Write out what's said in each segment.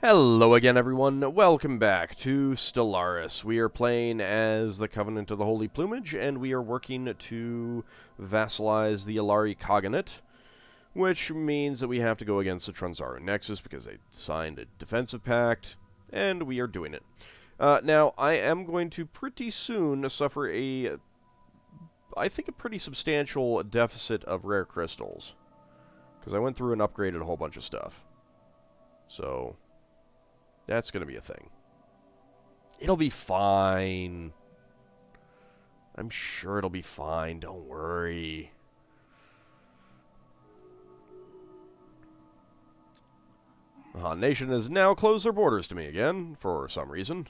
Hello again, everyone. Welcome back to Stellaris. We are playing as the Covenant of the Holy Plumage, and we are working to vassalize the Alari Cognate, which means that we have to go against the Transaru Nexus because they signed a defensive pact, and we are doing it. Now, I am going to pretty soon suffer I think a pretty substantial deficit of rare crystals, because I went through and upgraded a whole bunch of stuff. So that's going to be a thing. It'll be fine. I'm sure it'll be fine. Don't worry. The Han Nation has now closed their borders to me again, for some reason.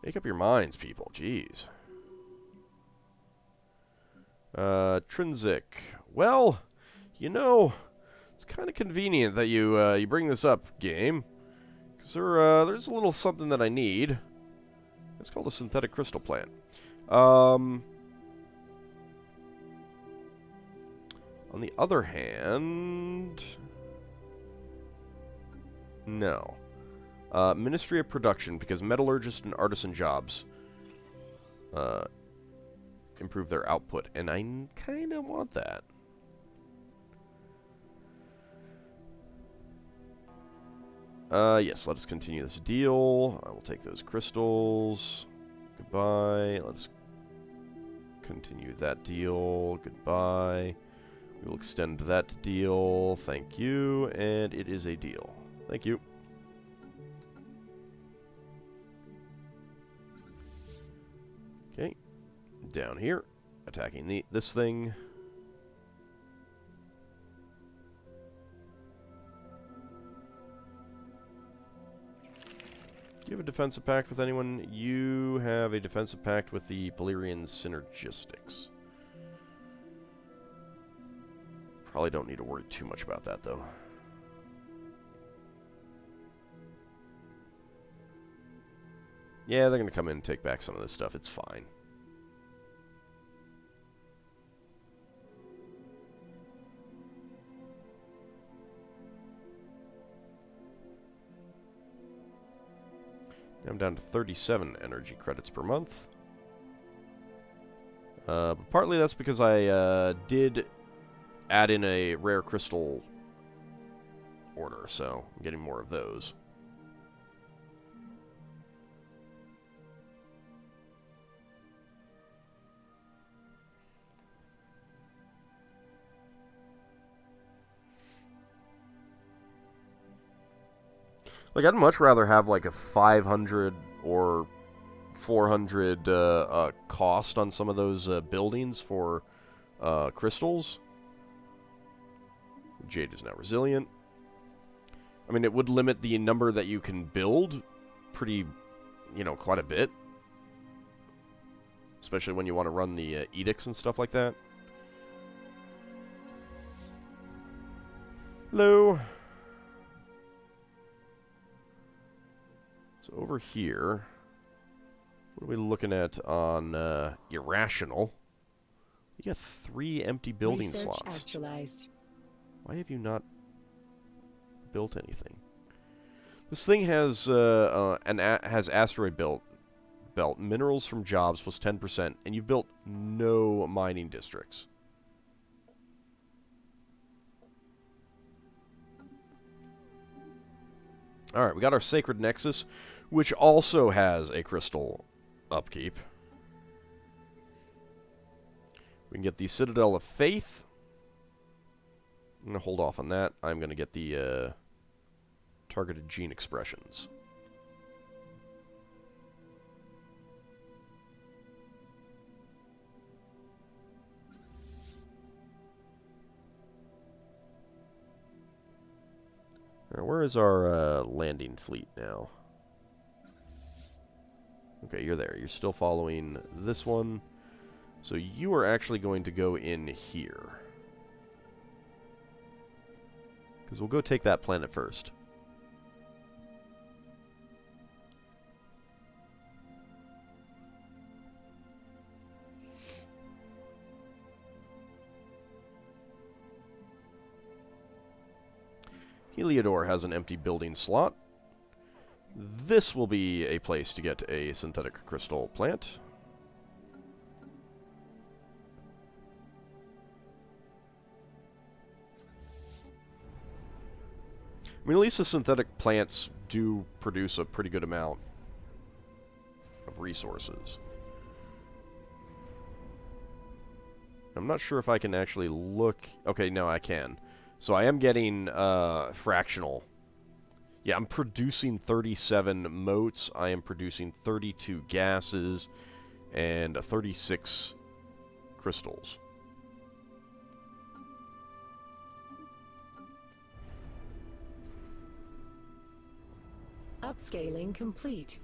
Make up your minds, people. Jeez. Trinsic. Well, you know, it's kind of convenient that you bring this up, game. Because there's a little something that I need. It's called a synthetic crystal plant. On the other hand... No. Ministry of Production, because metallurgist and artisan jobs improve their output, and I kind of want that. Yes, let us continue this deal. I will take those crystals. Goodbye. Let's continue that deal. Goodbye. We will extend that deal. Thank you. And it is a deal. Thank you. Okay. Down here. Attacking this thing. Do you have a defensive pact with anyone? You have a defensive pact with the Polarian Synergistics. Probably don't need to worry too much about that, though. Yeah, they're going to come in and take back some of this stuff. It's fine. I'm down to 37 energy credits per month. But partly that's because I did add in a rare crystal order, so I'm getting more of those. Like, I'd much rather have, like, a 500 or 400 cost on some of those buildings for crystals. Jade is now resilient. I mean, it would limit the number that you can build pretty, quite a bit. Especially when you want to run the edicts and stuff like that. Hello. So over here, what are we looking at on Irrational? We got 3 empty building Research slots. Actualized. Why have you not built anything? This thing has has asteroid belt, minerals from jobs plus 10%, and you've built no mining districts. Alright, we got our Sacred Nexus, which also has a crystal upkeep. We can get the Citadel of Faith. I'm going to hold off on that. I'm going to get the targeted gene expressions. Now, where is our landing fleet now? Okay, you're there. You're still following this one. So you are actually going to go in here. Because we'll go take that planet first. Heliodor has an empty building slot. This will be a place to get a synthetic crystal plant. I mean, at least the synthetic plants do produce a pretty good amount of resources. I'm not sure if I can actually look... Okay, no, I can. So I am getting fractional. Yeah, I'm producing 37 motes. I am producing 32 gases and 36 crystals. Upscaling complete.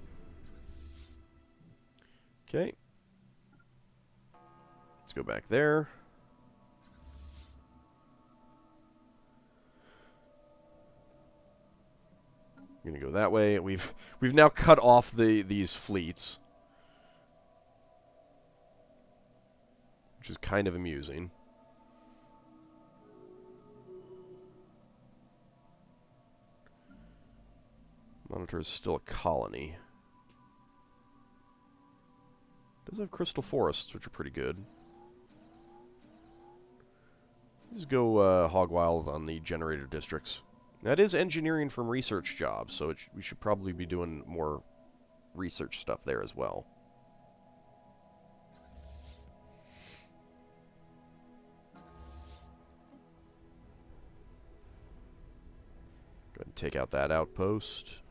Okay. Let's go back there. I'm gonna go that way. We've now cut off these fleets, which is kind of amusing. Monitor is still a colony. Does have crystal forests, which are pretty good. Just go hog wild on the generator districts. That is engineering from research jobs, so we should probably be doing more research stuff there as well. Go ahead and take out that outpost.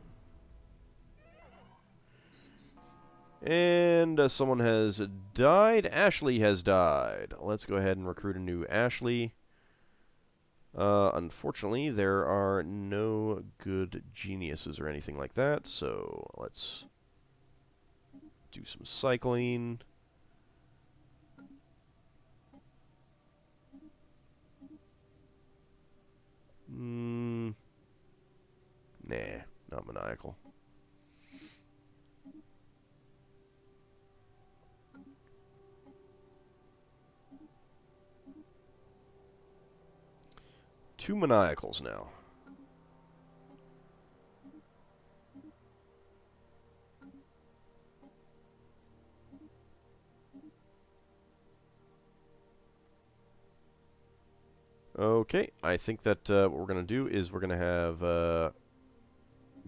And someone has died. Ashley has died. Let's go ahead and recruit a new Ashley. Unfortunately, there are no good geniuses or anything like that, so let's do some cycling. Nah, not maniacal. Two maniacals now. Okay, I think that what we're going to do is we're going to have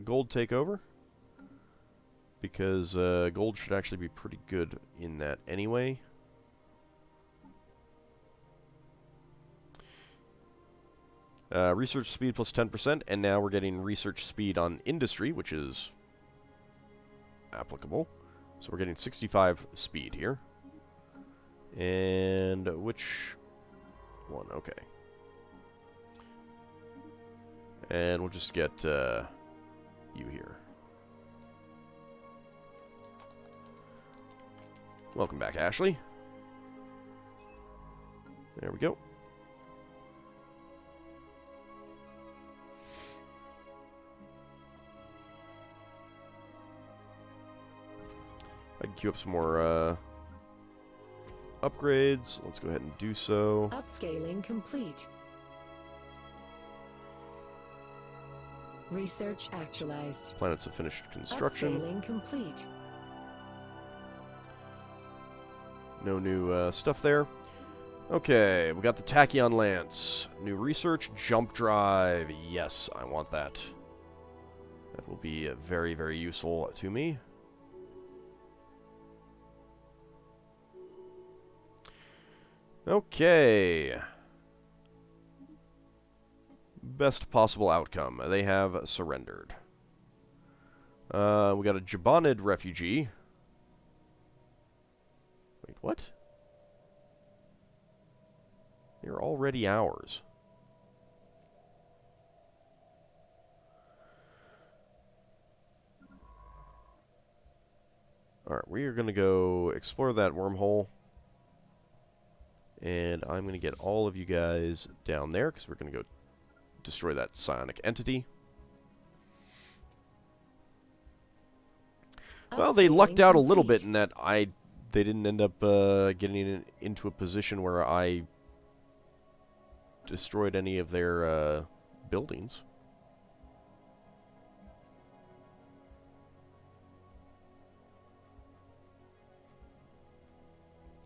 gold take over. Because gold should actually be pretty good in that anyway. Research speed plus 10%, and now we're getting research speed on industry, which is applicable. So we're getting 65 speed here. And which one? Okay. And we'll just get you here. Welcome back, Ashley. There we go. I can queue up some more upgrades. Let's go ahead and do so. Upscaling complete. Research actualized. Planets have finished construction. Upscaling complete. No new stuff there. Okay, we got the Tachyon Lance. New research, jump drive. Yes, I want that. That will be very, very useful to me. Okay. Best possible outcome. They have surrendered. We got a Jabanid refugee. Wait, what? They're already ours. Alright, we are going to go explore that wormhole. And I'm going to get all of you guys down there, because we're going to go destroy that psionic entity. Well, they lucked out a little bit in that they didn't end up getting into a position where I destroyed any of their buildings.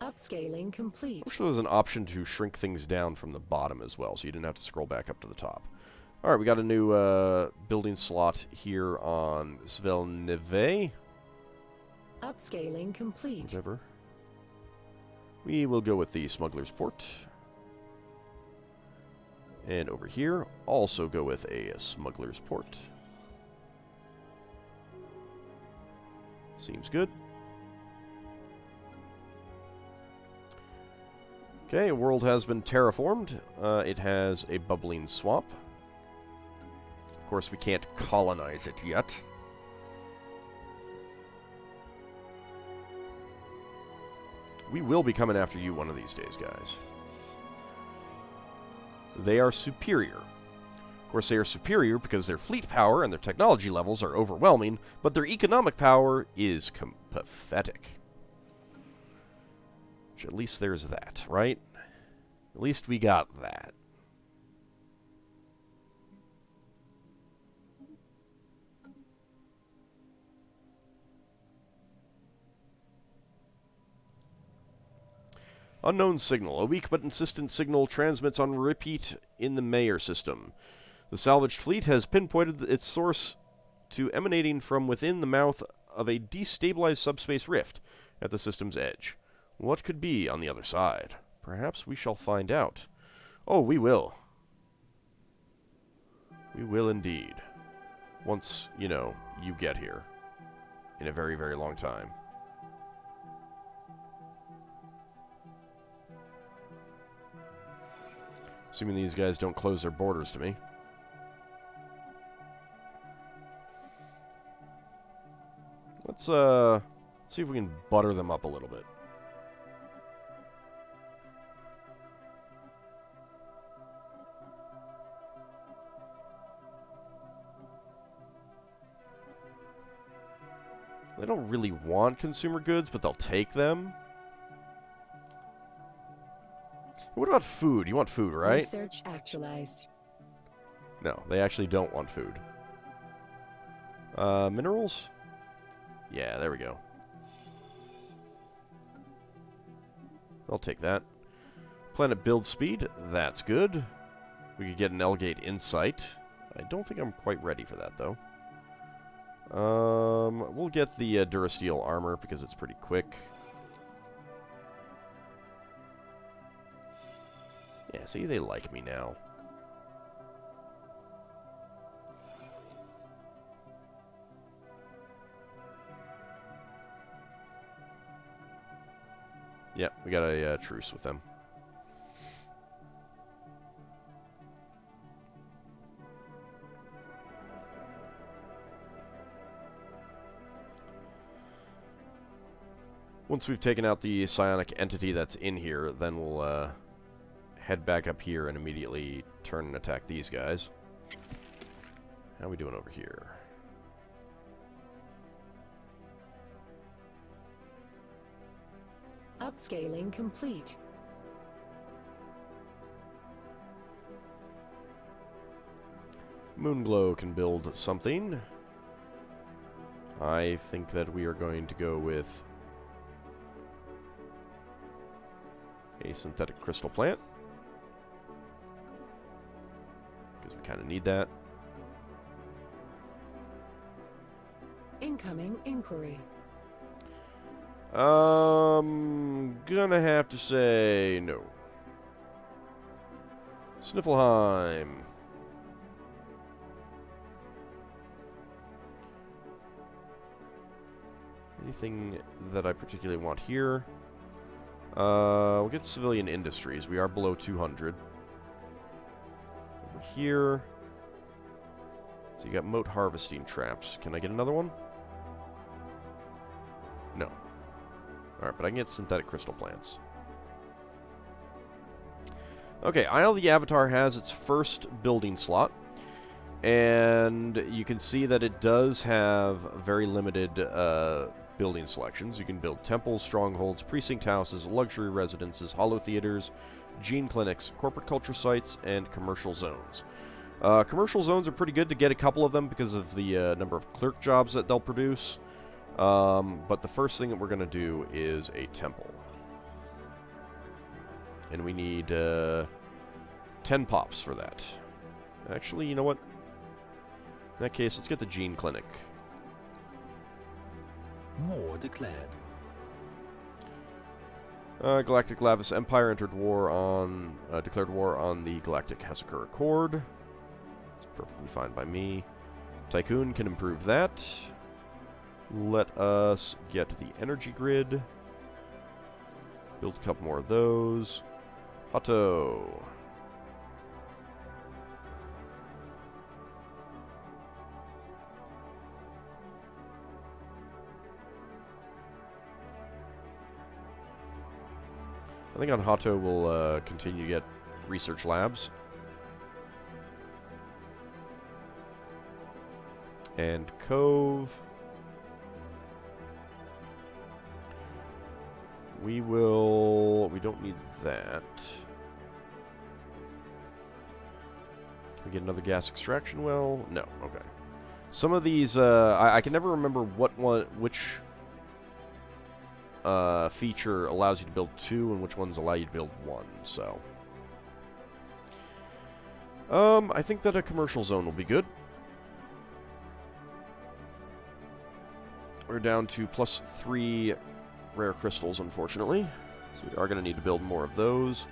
Upscaling complete. I wish there was an option to shrink things down from the bottom as well, so you didn't have to scroll back up to the top. Alright, we got a new building slot here on Svelneve. Upscaling complete. Whatever. We will go with the Smuggler's Port. And over here, also go with a Smuggler's Port. Seems good. Okay, a world has been terraformed. It has a bubbling swamp. Of course, we can't colonize it yet. We will be coming after you one of these days, guys. They are superior. Of course, they are superior because their fleet power and their technology levels are overwhelming, but their economic power is pathetic. Which at least there's that, right? At least we got that. Unknown signal. A weak but insistent signal transmits on repeat in the Mayer system. The salvaged fleet has pinpointed its source to emanating from within the mouth of a destabilized subspace rift at the system's edge. What could be on the other side? Perhaps we shall find out. Oh, we will. We will indeed. Once, you know, you get here. In a very, very long time. Assuming these guys don't close their borders to me. Let's see if we can butter them up a little bit. They don't really want consumer goods, but they'll take them. What about food? You want food, right? Research actualized. No, they actually don't want food. Minerals? Yeah, there we go. I'll take that. Planet build speed, that's good. We could get an Elgate Insight. I don't think I'm quite ready for that, though. We'll get the Durasteel armor because it's pretty quick. Yeah, see, they like me now. Yep, we got a truce with them. Once we've taken out the psionic entity that's in here, then we'll head back up here and immediately turn and attack these guys. How are we doing over here? Upscaling complete. Moonglow can build something. I think that we are going to go with a synthetic crystal plant. Because we kind of need that. Incoming inquiry. Gonna have to say no. Sniffelheim. Anything that I particularly want here? We'll get civilian industries. We are below 200. Over here. So you got moat harvesting traps. Can I get another one? No. Alright, but I can get synthetic crystal plants. Okay, Isle of the Avatar has its first building slot. And you can see that it does have very limited building selections. You can build temples, strongholds, precinct houses, luxury residences, hollow theaters, gene clinics, corporate culture sites, and commercial zones. Commercial zones are pretty good to get a couple of them because of the number of clerk jobs that they'll produce. But the first thing that we're going to do is a temple. And we need 10 pops for that. Actually, you know what? In that case, let's get the Gene Clinic. War declared. Galactic Lavis Empire entered war on, declared war on the Galactic Hesychur Accord. It's perfectly fine by me. Tycoon can improve that. Let us get the energy grid. Build a couple more of those. Hato. I think on Hato we'll continue to get research labs. And Cove. We don't need that. Can we get another gas extraction well? No, okay. Some of these, I can never remember which feature allows you to build 2 and which ones allow you to build 1, so. I think that a commercial zone will be good. We're down to +3 rare crystals, unfortunately. So we are going to need to build more of those.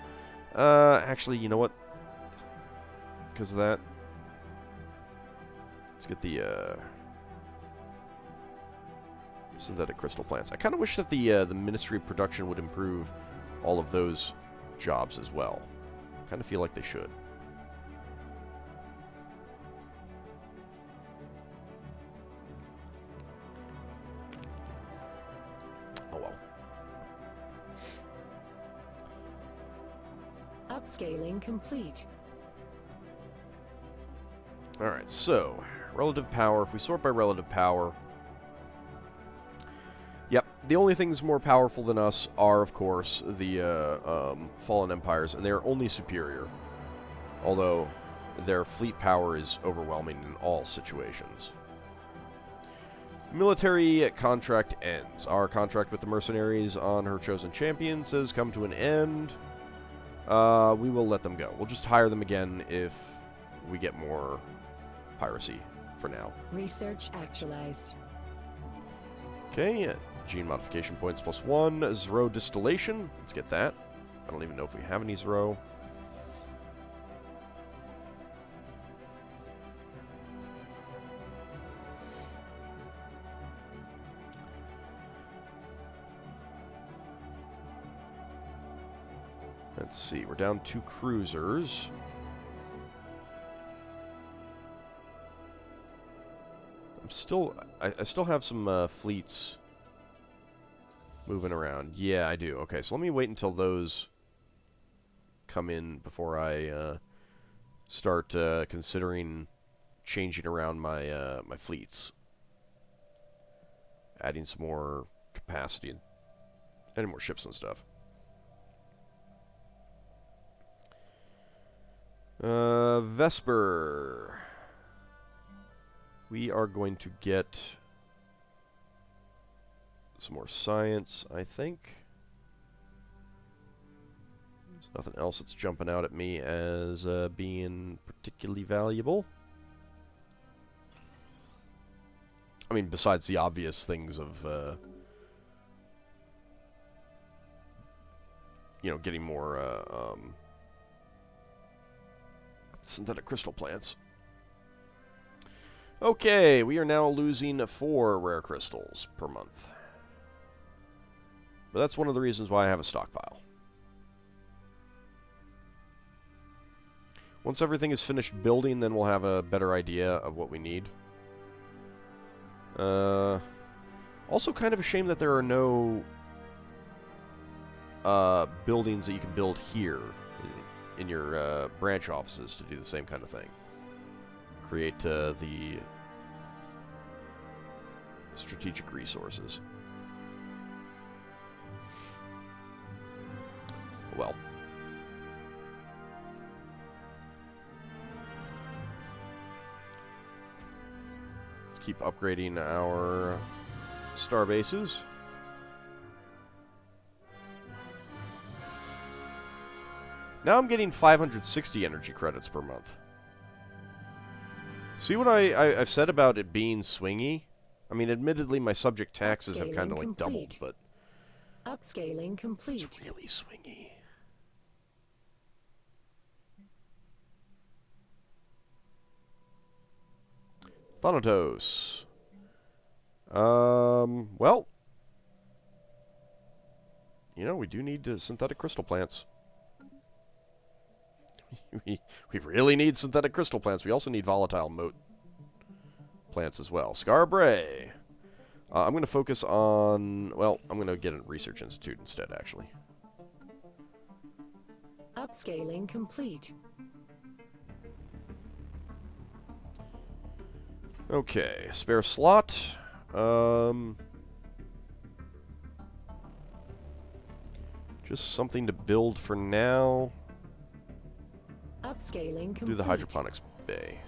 Actually, you know what? Because of that, let's get the synthetic crystal plants. I kind of wish that the Ministry of Production would improve all of those jobs as well. I kind of feel like they should. Oh well. Upscaling complete. Alright, so, relative power. If we sort by relative power... Yep, the only things more powerful than us are, of course, the Fallen Empires, and they are only superior. Although, their fleet power is overwhelming in all situations. Military contract ends. Our contract with the mercenaries on her chosen champions has come to an end. We will let them go. We'll just hire them again if we get more piracy for now. Research actualized. Okay, gene modification points +1. Zero distillation. Let's get that. I don't even know if we have any Zero. Let's see, we're down 2 cruisers. I still have some fleets moving around. Yeah, I do. Okay, so let me wait until those come in before I start considering changing around my my fleets, adding some more capacity and any more ships and stuff. Vesper. We are going to get some more science, I think. There's nothing else that's jumping out at me as being particularly valuable. I mean, besides the obvious things of, you know, getting more synthetic crystal plants. Okay, we are now losing 4 rare crystals per month. But that's one of the reasons why I have a stockpile. Once everything is finished building, then we'll have a better idea of what we need. Also kind of a shame that there are no buildings that you can build here in your branch offices to do the same kind of thing. Create the strategic resources. Well. Let's keep upgrading our star bases. Now I'm getting 560 energy credits per month. See what I've said about it being swingy? I mean, admittedly, my subject taxes have kind of like doubled, but Upscaling complete. it's really swingy. Thanatos. Well, you know, we do need synthetic crystal plants. we really need synthetic crystal plants. We also need volatile moat plants as well. Scarbray. I'm going to focus on... Well, I'm going to get a research institute instead, actually. Upscaling complete. Okay, spare slot. Just something to build for now. Upscaling complete. Do the hydroponics bay.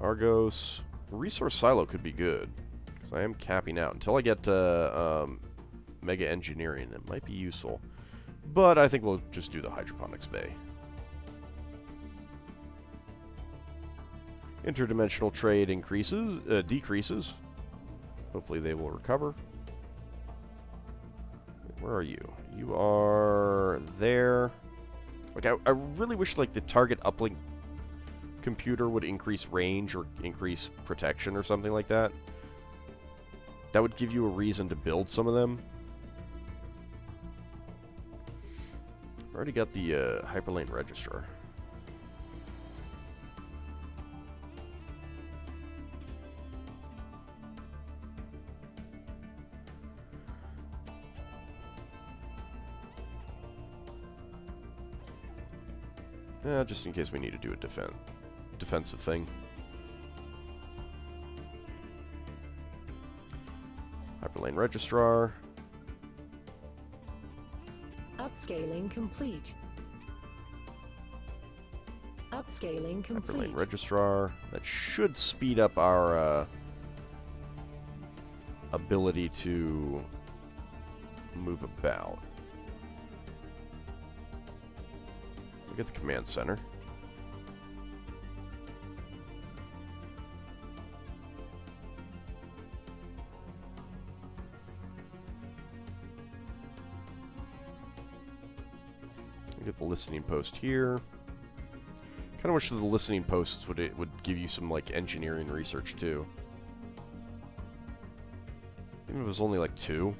Argos. Resource silo could be good, because I am capping out. Until I get mega engineering, it might be useful. But I think we'll just do the hydroponics bay. Interdimensional trade decreases. Hopefully they will recover. Where are you? You are there. Like, I really wish, like, the target uplink computer would increase range or increase protection or something like that. That would give you a reason to build some of them. Already got the hyperlane registrar. Just in case we need to do a defensive thing. Hyperlane registrar. Upscaling complete. Upscaling complete. Hyperlane registrar. That should speed up our ability to move about. Look at the command center. Get the listening post here. Kind of wish that the listening posts would give you some like engineering research too. Even if it was only like 2,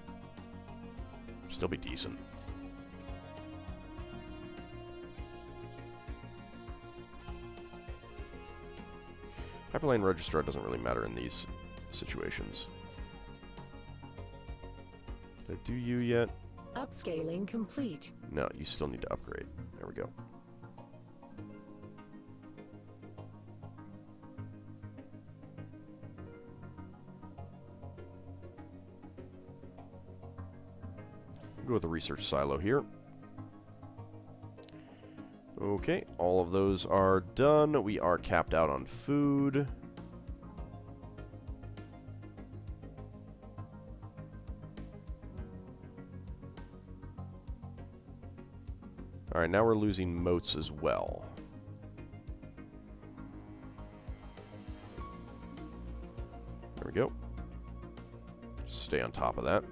still be decent. Hyperlane registrar doesn't really matter in these situations. Did I do you yet? Upscaling complete. No, you still need to upgrade. There we go. Go with the research silo here. Okay, all of those are done. We are capped out on food. Alright, now we're losing moats as well. There we go. Just stay on top of that.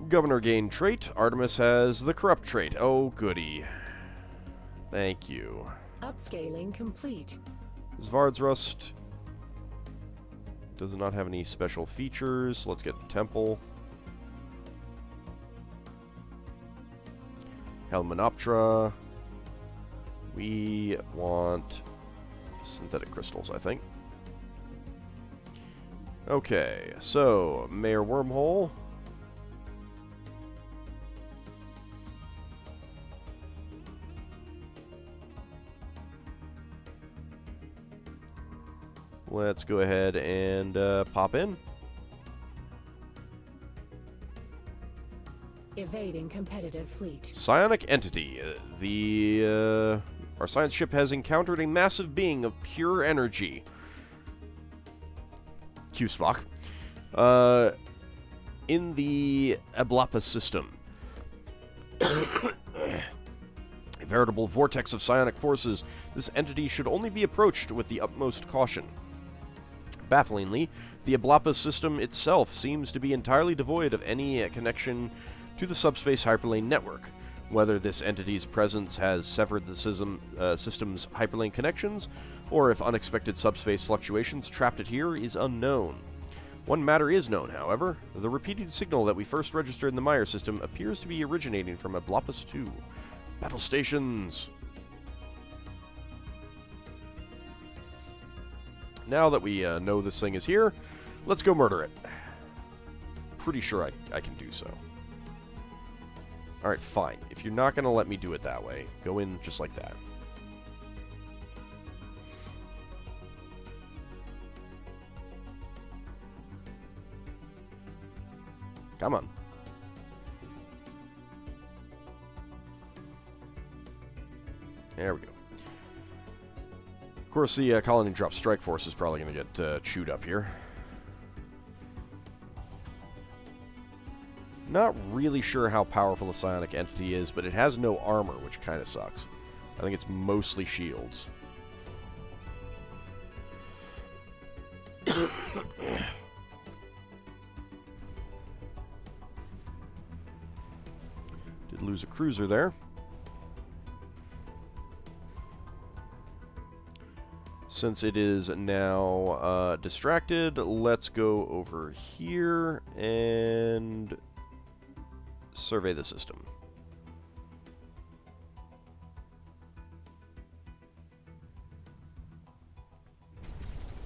Governor gained trait. Artemis has the corrupt trait. Oh, goody. Thank you. Upscaling complete. Svardsrust does not have any special features. Let's get the temple. Helmenoptera. We want synthetic crystals, I think. Okay, so Mayor Wormhole. Let's go ahead and pop in. Evading competitive fleet. Psionic entity. Our science ship has encountered a massive being of pure energy. Q-Spock. In the Ablapa system. A veritable vortex of psionic forces, this entity should only be approached with the utmost caution. Bafflingly, the Ablapa system itself seems to be entirely devoid of any connection to the subspace hyperlane network. Whether this entity's presence has severed the system's hyperlane connections, or if unexpected subspace fluctuations trapped it here, is unknown. One matter is known, however. The repeated signal that we first registered in the Meyer system appears to be originating from Ablapus 2. Battle stations! Now that we know this thing is here, let's go murder it. Pretty sure I can do so. Alright, fine. If you're not going to let me do it that way, go in just like that. Come on. There we go. Of course, the colony drop strike force is probably going to get chewed up here. Not really sure how powerful the psionic entity is, but it has no armor, which kind of sucks. I think it's mostly shields. Did lose a cruiser there. Since it is now distracted, let's go over here and survey the system.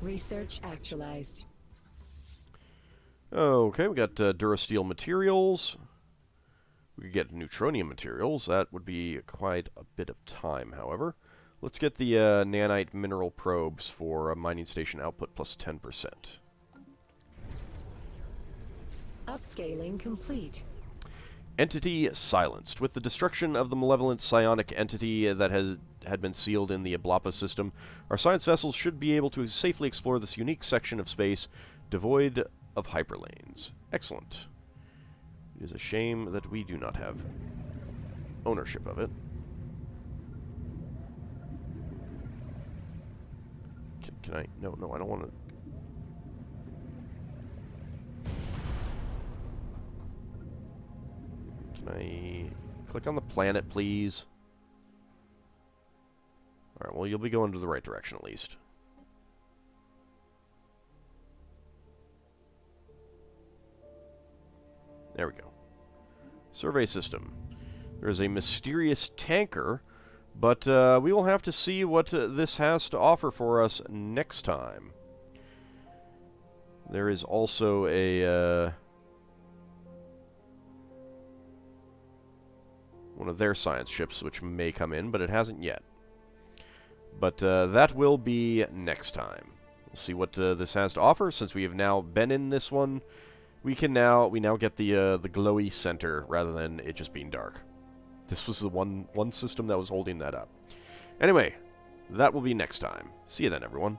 Research actualized. Okay, we got Durasteel materials. We could get neutronium materials. That would be quite a bit of time, however. Let's get the nanite mineral probes for mining station output plus 10%. Upscaling complete. Entity silenced. With the destruction of the malevolent psionic entity that had been sealed in the Ablapa system, our science vessels should be able to safely explore this unique section of space devoid of hyperlanes. Excellent. It is a shame that we do not have ownership of it. Can I? No, I don't want to. Can I click on the planet, please? Alright, well, you'll be going to the right direction at least. There we go. Survey system. There is a mysterious tanker, but we will have to see what this has to offer for us next time. There is also a one of their science ships which may come in, but it hasn't yet. But that will be next time. We'll see what this has to offer. Since we have now been in this one, we now get the glowy center rather than it just being dark. This was the one system that was holding that up. Anyway, that will be next time. See you then, everyone.